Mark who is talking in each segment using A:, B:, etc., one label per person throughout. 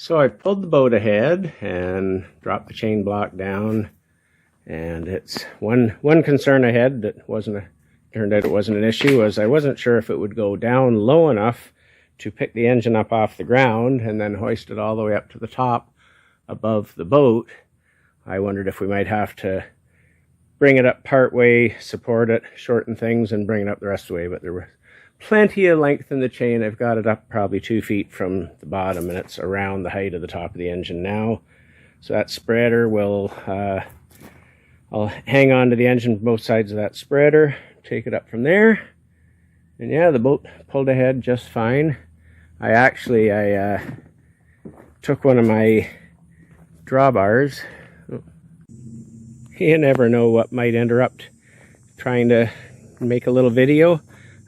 A: So I pulled the boat ahead and dropped the chain block down, and it's one concern I had that turned out it wasn't an issue, was I wasn't sure if it would go down low enough to pick the engine up off the ground and then hoist it all the way up to the top above the boat. I wondered if we might have to bring it up part way, support it, shorten things, and bring it up the rest of the way, but there were plenty of length in the chain. I've got it up probably 2 feet from the bottom, and it's around the height of the top of the engine now. So that spreader will, I'll hang on to the engine from both sides of that spreader, take it up from there. And yeah, the boat pulled ahead just fine. I took one of my drawbars. You never know what might interrupt trying to make a little video.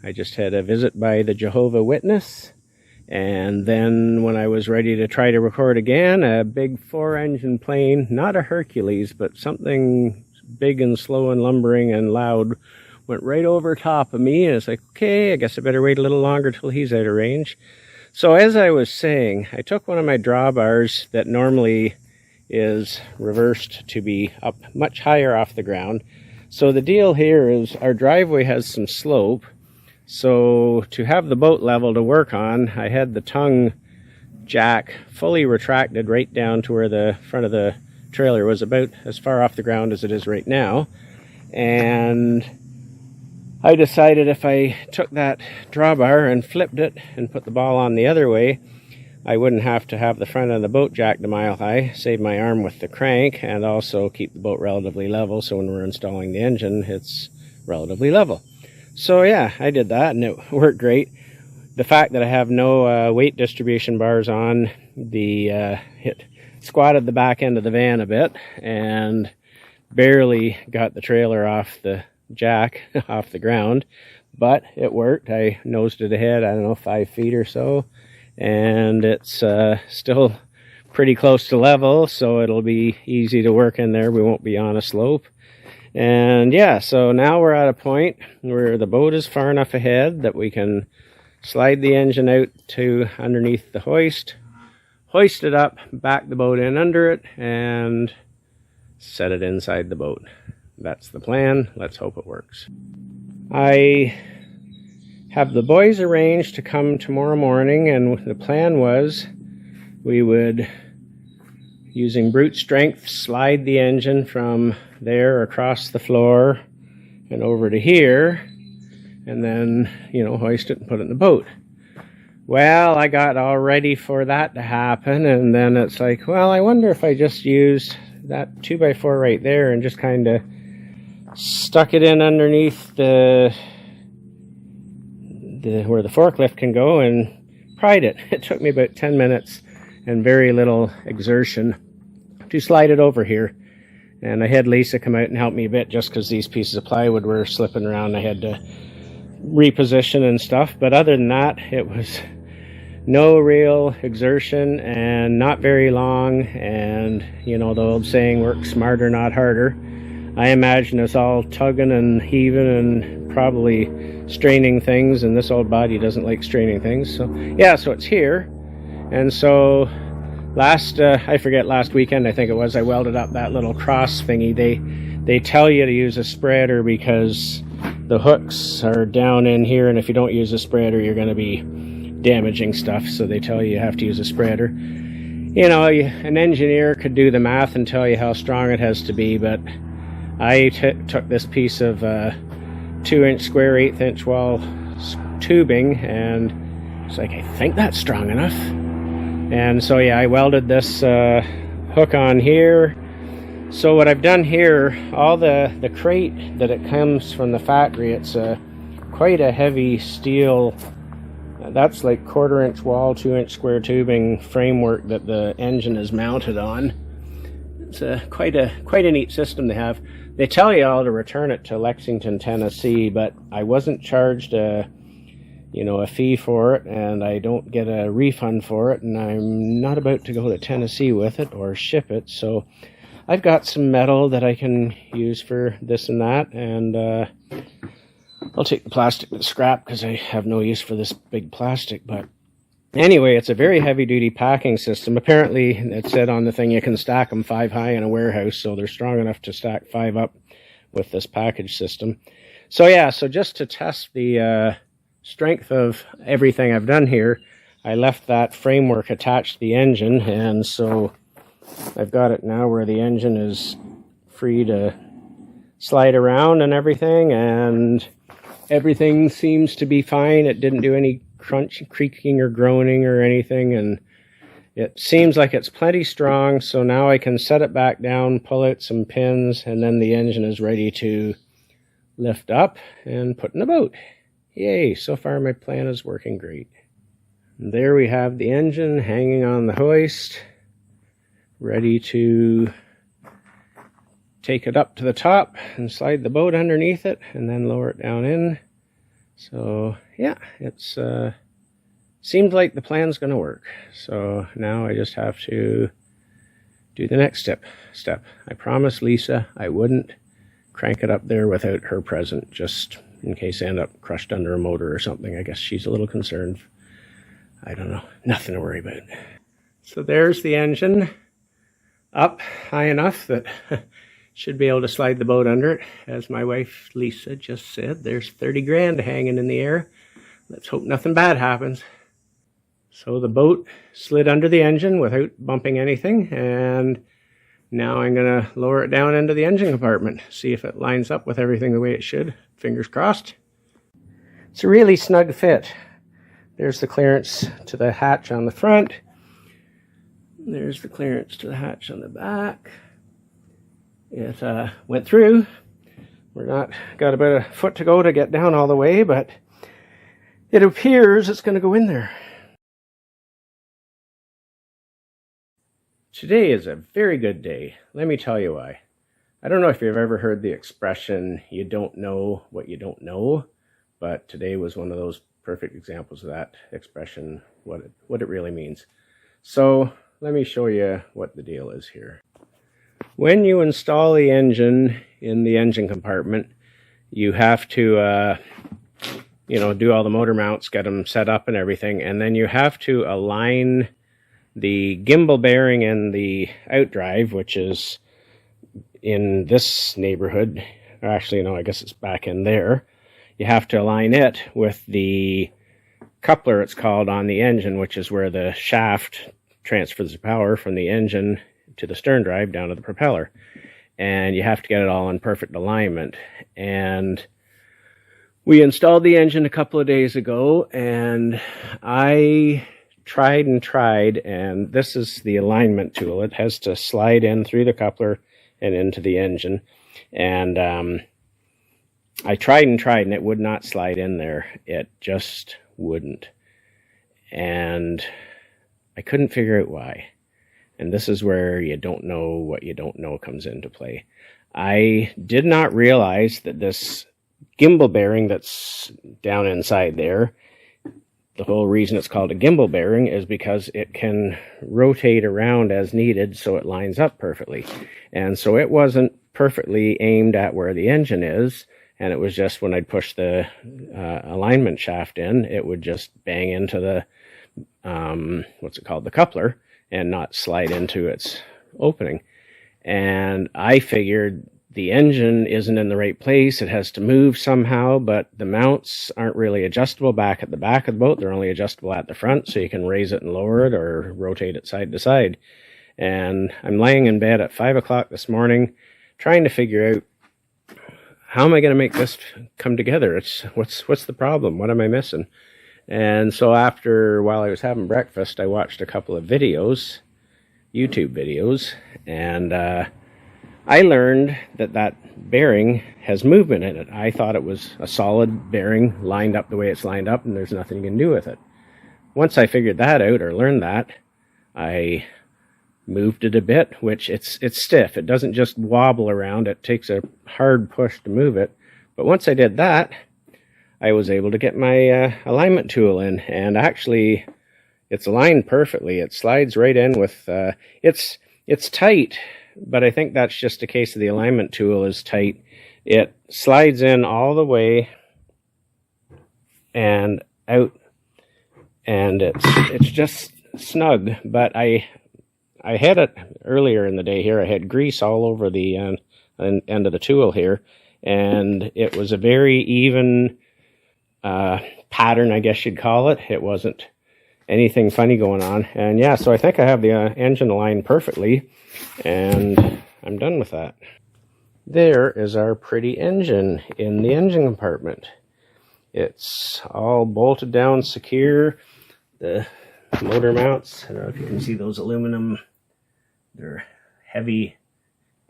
A: I just had a visit by the Jehovah's Witness, and then when I was ready to try to record again, a big 4-engine plane, not a Hercules, but something big and slow and lumbering and loud, went right over top of me, and it's like, okay, I guess I better wait a little longer till he's out of range. So as I was saying, I took one of my drawbars that normally is reversed to be up much higher off the ground. So the deal here is our driveway has some slope. So to have the boat level to work on, I had the tongue jack fully retracted right down to where the front of the trailer was, about as far off the ground as it is right now. And I decided if I took that drawbar and flipped it and put the ball on the other way, I wouldn't have to have the front of the boat jacked a mile high, save my arm with the crank, and also keep the boat relatively level, so when we're installing the engine, it's relatively level. So yeah, I did that, and it worked great. The fact that I have no weight distribution bars on, it squatted the back end of the van a bit, and barely got the trailer off the jack, off the ground, but it worked. I nosed it ahead, I don't know, 5 feet or so, and it's still pretty close to level, so it'll be easy to work in there. We won't be on a slope. And yeah, so now we're at a point where the boat is far enough ahead that we can slide the engine out to underneath the hoist it up, back the boat in under it, and set it inside the boat. That's the plan. Let's hope it works. I have the boys arranged to come tomorrow morning, and the plan was we would, using brute strength, slide the engine from there across the floor and over to here, and then, you know, hoist it and put it in the boat. Well, I got all ready for that to happen, and then it's like, well, I wonder if I just used that 2x4 right there and just kind of stuck it in underneath the where the forklift can go and pried it. It took me about 10 minutes and very little exertion to slide it over here. And I had Lisa come out and help me a bit just because these pieces of plywood were slipping around. I had to reposition and stuff. But other than that, it was no real exertion and not very long. And, you know, the old saying, work smarter, not harder. I imagine us all tugging and heaving and probably straining things. And this old body doesn't like straining things. So, yeah, so it's here. And so I forget, last weekend I think it was, I welded up that little cross thingy. They tell you to use a spreader because the hooks are down in here, and if you don't use a spreader you're going to be damaging stuff, so they tell you have to use a spreader. You know, an engineer could do the math and tell you how strong it has to be, but I took this piece of 2-inch square 1/8-inch wall tubing, and it's like, I think that's strong enough. And so yeah, I welded this hook on here. So what I've done here, all the crate that it comes from the factory, it's quite a heavy steel. That's like 1/4-inch wall, 2-inch square tubing framework that the engine is mounted on. It's quite a neat system they have. They tell you all to return it to Lexington, Tennessee, but I wasn't charged a fee for it, and I don't get a refund for it, and I'm not about to go to Tennessee with it or ship it, so I've got some metal that I can use for this and that, and I'll take the plastic to the scrap because I have no use for this big plastic, but Anyway, it's a very heavy-duty packing system. Apparently, it said on the thing you can stack them 5 high in a warehouse, so they're strong enough to stack 5 up with this package system. So yeah, so just to test the strength of everything I've done here, I left that framework attached to the engine, and so I've got it now where the engine is free to slide around and everything seems to be fine. It didn't do any creaking or groaning or anything, and it seems like it's plenty strong. So now I can set it back down, pull out some pins, and then the engine is ready to lift up and put in the boat. Yay, so far my plan is working great. And there we have the engine hanging on the hoist, ready to take it up to the top and slide the boat underneath it and then lower it down in. So yeah, it's seems like the plan's going to work. So now I just have to do the next step. I promised Lisa I wouldn't crank it up there without her present, just in case I end up crushed under a motor or something. I guess she's a little concerned. I don't know. Nothing to worry about. So there's the engine up high enough that should be able to slide the boat under it. As my wife Lisa just said, there's 30 grand hanging in the air. Let's hope nothing bad happens. So the boat slid under the engine without bumping anything, and now I'm going to lower it down into the engine compartment, see if it lines up with everything the way it should. Fingers crossed. It's a really snug fit. There's the clearance to the hatch on the front. There's the clearance to the hatch on the back. It went through. Got about a foot to go to get down all the way, but it appears it's going to go in there. Today is a very good day. Let me tell you why. I don't know if you've ever heard the expression, you don't know what you don't know, but today was one of those perfect examples of that expression, what it really means. So let me show you what the deal is here. When you install the engine in the engine compartment, you have to do all the motor mounts, get them set up and everything, and then you have to align the gimbal bearing in the outdrive, which is in this neighborhood. Actually, no, I guess it's back in there. You have to align it with the coupler, it's called, on the engine, which is where the shaft transfers the power from the engine to the sterndrive down to the propeller. And you have to get it all in perfect alignment. And we installed the engine a couple of days ago, and I tried, and this is the alignment tool. It has to slide in through the coupler and into the engine. And I tried, and it would not slide in there. It just wouldn't. And I couldn't figure out why. And this is where you don't know what you don't know comes into play. I did not realize that this gimbal bearing that's down inside there, the whole reason it's called a gimbal bearing is because it can rotate around as needed so it lines up perfectly. And so it wasn't perfectly aimed at where the engine is, and it was just when I'd push the alignment shaft in, it would just bang into the, the coupler, and not slide into its opening. And I figured the engine isn't in the right place. It has to move somehow, but the mounts aren't really adjustable back at the back of the boat. They're only adjustable at the front, so you can raise it and lower it or rotate it side to side. And I'm laying in bed at 5 o'clock this morning trying to figure out, how am I going to make this come together? What's the problem? What am I missing? And so while I was having breakfast, I watched a couple of videos, YouTube videos, and I learned that bearing has movement in it. I thought it was a solid bearing lined up the way it's lined up, and there's nothing you can do with it. Once I figured that out, or learned that, I moved it a bit, which it's stiff. It doesn't just wobble around. It takes a hard push to move it. But once I did that, I was able to get my alignment tool in, and actually it's aligned perfectly. It slides right in with, it's tight, but I think that's just a case of the alignment tool is tight. It slides in all the way and out and it's just snug. But I had it earlier in the day here. I had grease all over the end of the tool here, and it was a very even pattern, I guess you'd call it. It wasn't anything funny going on. And yeah, so I think I have the engine aligned perfectly, and I'm done with that. There is our pretty engine in the engine compartment. It's all bolted down secure. The motor mounts, I don't know if you can see those aluminum, they're heavy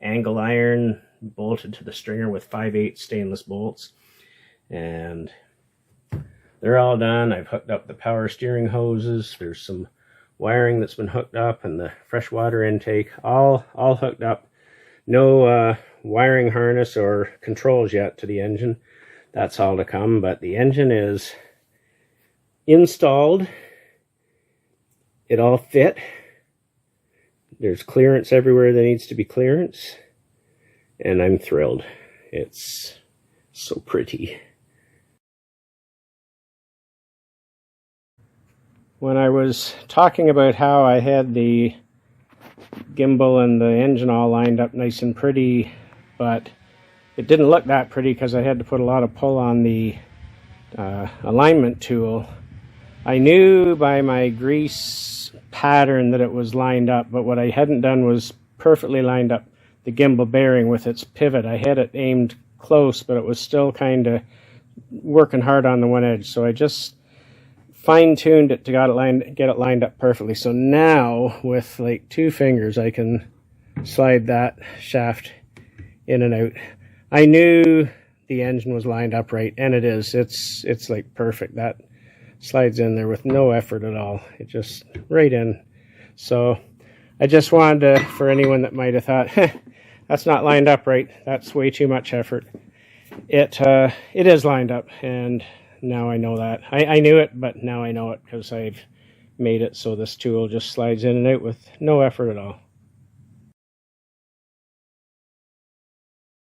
A: angle iron bolted to the stringer with 5/8 stainless bolts, and they're all done. I've hooked up the power steering hoses. There's some wiring that's been hooked up, and the fresh water intake all hooked up. No wiring harness or controls yet to the engine. That's all to come, but the engine is installed. It all fit. There's clearance everywhere there needs to be clearance, and I'm thrilled. It's so pretty. When I was talking about how I had the gimbal and the engine all lined up nice and pretty, but it didn't look that pretty because I had to put a lot of pull on the alignment tool. I knew by my grease pattern that it was lined up, but what I hadn't done was perfectly lined up the gimbal bearing with its pivot. I had it aimed close, but it was still kind of working hard on the one edge, so I just fine-tuned it to get it lined up perfectly. So now with like 2 fingers I can slide that shaft in and out. I knew the engine was lined up right, and it is. It's like perfect. That slides in there with no effort at all. It just right in. So I just wanted to, for anyone that might have thought, that's not lined up right, that's way too much effort. It is lined up, and now I know that. I knew it, but now I know it because I've made it so this tool just slides in and out with no effort at all.